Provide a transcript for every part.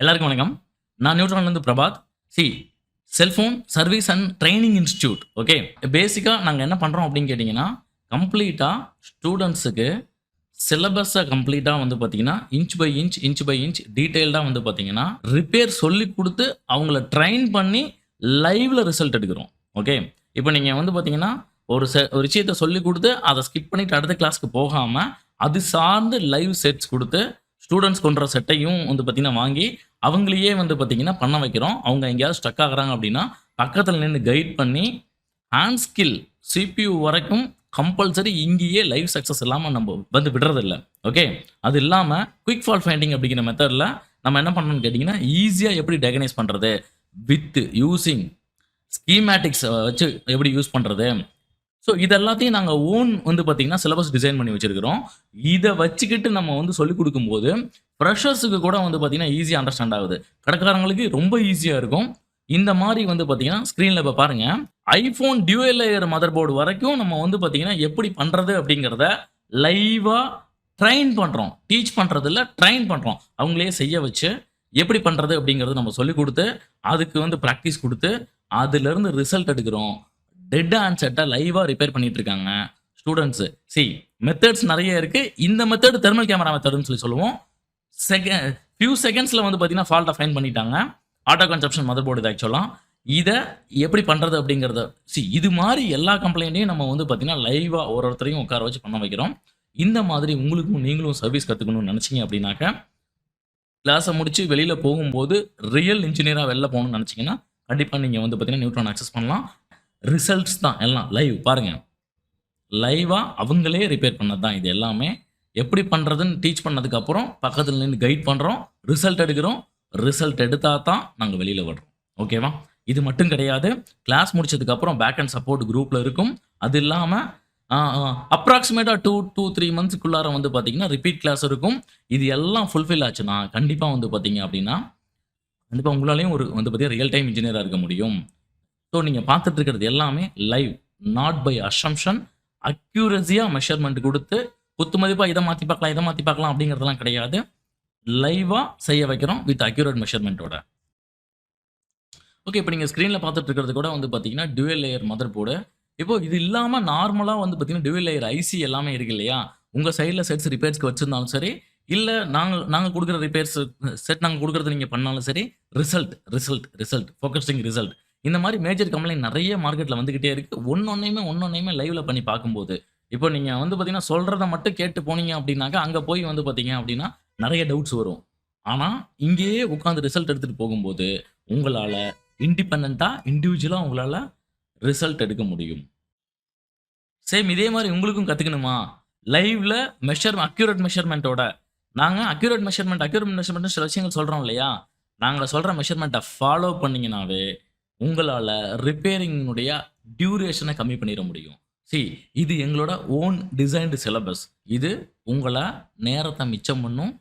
எல்லாருக்கும் வணக்கம். நான் நியூட்ரான்லேருந்து Prabhat. C cellphone service and training institute. Okay. பேசிக்கா நாங்க என்ன பண்றோம் அப்படின்னு கேட்டீங்கன்னா, கம்ப்ளீட்டா ஸ்டூடண்ட்ஸுக்கு சிலபஸ கம்ப்ளீட்டா வந்து பார்த்தீங்கன்னா, inch by inch, inch by inch டீட்டெயில்டா வந்து பார்த்தீங்கன்னா, ரிப்பேர் சொல்லிக் குடுத்து, அவங்கள ட்ரெயின் பண்ணி லைவ்ல ரிசல்ட் எடுக்கிறோம். ஓகே. இப்ப நீங்க வந்து பார்த்தீங்கன்னா, ஒரு விஷயத்த சொல்லிக் குடுத்து, அத ஸ்கிப் பண்ணிட்டு அடுத்த கிளாஸ்க்கு போகாம, அது சார்ந்து லைவ் செட்ஸ் குடுத்து, ஸ்டூடண்ட்ஸ் கொண்ற செட்டையும் வந்து பார்த்தீங்கன்னா வாங்கி, அவங்களையே வந்து பார்த்தீங்கன்னா பண்ண வைக்கிறோம். அவங்க எங்கேயாவது ஸ்டக் ஆகுறாங்க அப்படின்னா, பக்கத்துல நின்னு கைட் பண்ணி, ஹேண்ட் ஸ்கில் சிபியூ வரைக்கும் கம்பல்சரி இங்கேயே லைவ் சக்சஸ் இல்லாம நம்ப வந்து விடுறதில்ல. ஓகே. அது இல்லாம குயிக் ஃபால்ட் ஃபைண்டிங் அப்படிங்கிற மெத்தட்ல நம்ம என்ன பண்ணணும்னு கேட்டீங்கன்னா, ஈஸியா எப்படி டயகனைஸ் பண்றது? வித் யூசிங் ஸ்கீமேட்டிக்ஸ் வச்சு எப்படி யூஸ் பண்றது? ஸோ இது எல்லாத்தையும் நாங்க ஓன் வந்து பார்த்தீங்கன்னா, சிலபஸ் டிசைன் பண்ணி வச்சிருக்கிறோம். இத வச்சுக்கிட்டு நம்ம வந்து சொல்லிக் குடுக்கும்போது, ஃப்ரெஷர்ஸுக்கு கூட வந்து பார்த்தீங்கன்னா, ஈஸியா அண்டர்ஸ்டாண்ட் ஆகுது. கடைக்காரங்களுக்கு ரொம்ப ஈஸியா இருக்கும். இந்த மாரி வந்து பார்த்தீங்கன்னா, ஸ்க்ரீன்ல இப்ப பாருங்க. iPhone dual layer motherboard வரைக்கும் நம்ம வந்து பார்த்தீங்கன்னா, எப்படி பண்றது அப்படிங்கிறத லைவா ட்ரெயின் பண்றோம். டீச் பண்றது இல்ல, ட்ரெயின் பண்றோம். அவங்களே செய்ய வச்சு, எப்படி பண்றது அப்படிங்கிறத நம்ம சொல்லிக் குடுத்து, அதுக்கு வந்து பிராக்டிஸ் குடுத்து, அதிலிருந்து ரிசல்ட் எடுக்கிறோம். டெட் ஹேண்ட்செட்ட லைவா ரிப்பேர் பண்ணிட்டு இருக்காங்க ஸ்டூடண்ட்ஸ். சி மெத்தட்ஸ் நெறைய இருக்கு. இந்த மெத்தட் தெர்மல் கேமரா மெத்தட்ன்னு சொல்லுவோம். ஃபியூ செகண்ட்ஸ்ல வந்து பார்த்தீங்கன்னா, ஃபால்ட்ட ஃபைண்ட் பண்ணிட்டாங்க. ஆட்டோ கன்சப்ஷன் மதர் போர்டு இது ஆக்சுவலா. இத எப்படி பண்றது அப்படிங்கிறத இது மாரி எல்லா கம்ப்ளைண்ட்டையும் நம்ம வந்து பார்த்தீங்கன்னா, லைவா ஒருத்தரையும் உட்கார வச்சு பண்ண வைக்கிறோம். இந்த மாதிரி உங்களுக்கும் நீங்களும் சர்வீஸ் கத்துக்கணும்னு நெனச்சீங்க அப்படின்னாக்க, கிளாஸ முடிச்சு வெளியில போகும்போது ரியல் இன்ஜினியரா வெளில போகணும்னு நெனச்சீங்கன்னா, கண்டிப்பா நீங்க வந்து பார்த்தீங்கன்னா, நியூட்ரான் அக்சஸ் பண்ணலாம். ரிசல்ட்ஸ் தான் எல்லாம் லைவ் பாருங்க. லைவா அவங்களே ரிப்பேர் பண்ணது தான் இது எல்லாமே. எப்படி பண்றதுன்னு டீச் பண்ணதுக்கு அப்புறம் பக்கத்துல நின்னு கைட் பண்றோம். ரிசல்ட் எடுக்கிறோம். ரிசல்ட் எடுத்தா தான் நாங்க வெளியில விடுறோம். ஓகேவா? இது மட்டும் கிடையாது. கிளாஸ் முடிச்சதுக்கு அப்புறம் பேக் அண்ட் சப்போர்ட் குரூப்ல இருக்கும். அது இல்லாம அ அ அப்ராக்ஸிமேட்டா 3 மந்த்ஸ்க்குள்ளார வந்து பார்த்தீங்கன்னா, ரிப்பீட் கிளாஸ் இருக்கும். இது எல்லாம் ஃபுல்ஃபில் ஆச்சுன்னா, கண்டிப்பா வந்து பார்த்தீங்க அப்படின்னா, கண்டிப்பா உங்களாலயும் ஒரு வந்து பார்த்தீங்கன்னா, ரியல் டைம் இன்ஜினியரா இருக்க முடியும். ஸோ நீங்க பார்த்துட்டு இருக்கிறது எல்லாமே லைவ். Not by assumption. அக்யூரசியா மெஷர்மென்ட் குடுத்து, குத்து மதிப்பா இத மாத்தி பார்க்கலாம், இத மாத்தி பார்க்கலாம் அப்படிங்கிறதெல்லாம் கிடையாது. லைவா செய்ய வைக்கிறோம் வித் அக்யூரேட் மெஷர்மென்ட்டோட. ஓகே. இப்ப நீங்க ஸ்க்ரீன்ல பார்த்துட்டு இருக்கிறது கூட வந்து பார்த்தீங்கன்னா, டூயல் லேயர் மதர் போர்டு. இப்போ இது இல்லாம நார்மலா வந்து பார்த்தீங்கன்னா, டூயல் லேயர் ஐசி எல்லாமே இருக்கு இல்லையா? உங்க சைட்ல செட்ஸ் ரிப்பேர்ஸ்க்கு வச்சிருந்தாலும் சரி, இல்ல நாங்க நாங்க குடுக்குற ரிப்பேர்ஸ் செட் நாங்க குடுக்குறத நீங்க பண்ணாலும் சரி, ரிசல்ட் ஃபோகஸிங் ரிசல்ட். இந்த மாரி மேஜர் கம்ப்ளைண்ட் நெறைய மார்க்கெட்ல வந்துகிட்டே இருக்கு. ஒண்ணொண்ணையுமே லைவ்ல பண்ணி பார்க்கும்போது, இப்போ நீங்க வந்து பார்த்தீங்கன்னா, சொல்றத மட்டும் கேட்டு போனீங்க அப்படின்னாக்கா, அங்க போய் வந்து பார்த்தீங்க அப்படின்னா, நெறைய டவுட்ஸ் வரும். ஆனா, இங்கேயே உட்கார்ந்து ரிசல்ட் எடுத்துட்டு போகும்போது, உங்களால இண்டிபெண்டன்ட்டா, இண்டிவிஜுவலா உங்களால ரிசல்ட் எடுக்க முடியும். சேம் இதே மாரி உங்களுக்கும் கத்துக்கணுமா? லைவ்ல அக்யூரேட் மெஷர்மென்ட்டோட அக்யூரேட் மெஷர்மென்ட்னு சில விஷயங்கள் சொல்றோம் இல்லையா? நாங்க சொல்ற மெஷர்மென்ட்ட ஃபாலோ பண்ணீங்கனாவே, உங்களால ரிப்பேரிங்கினுடைய டியூரேஷன கம்மி பண்ணிற முடியும். சி இது எங்களோட ஓன் டிசைன்டு சிலபஸ். இது உங்கள நேரத்த மிச்சம் பண்ணும்.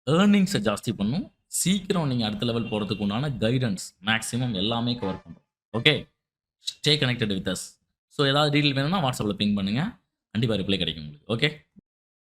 ஏர்னிங்ஸ ஜாஸ்தி பண்ணும். சீக்கிரம் நீங்க அடுத்த லெவல் போறதுக்கு உண்டான கைடன்ஸ் மேக்ஸிமம் எல்லாமே கவர் பண்றோம். Okay. Stay connected with us. So ஏதாவது டீட்டெயில் வேணும்னா WhatsAppல பிங் பண்ணுங்க. கண்டிப்பா ரிப்ளை கிடைக்கும் உங்களுக்கு. ஓகே.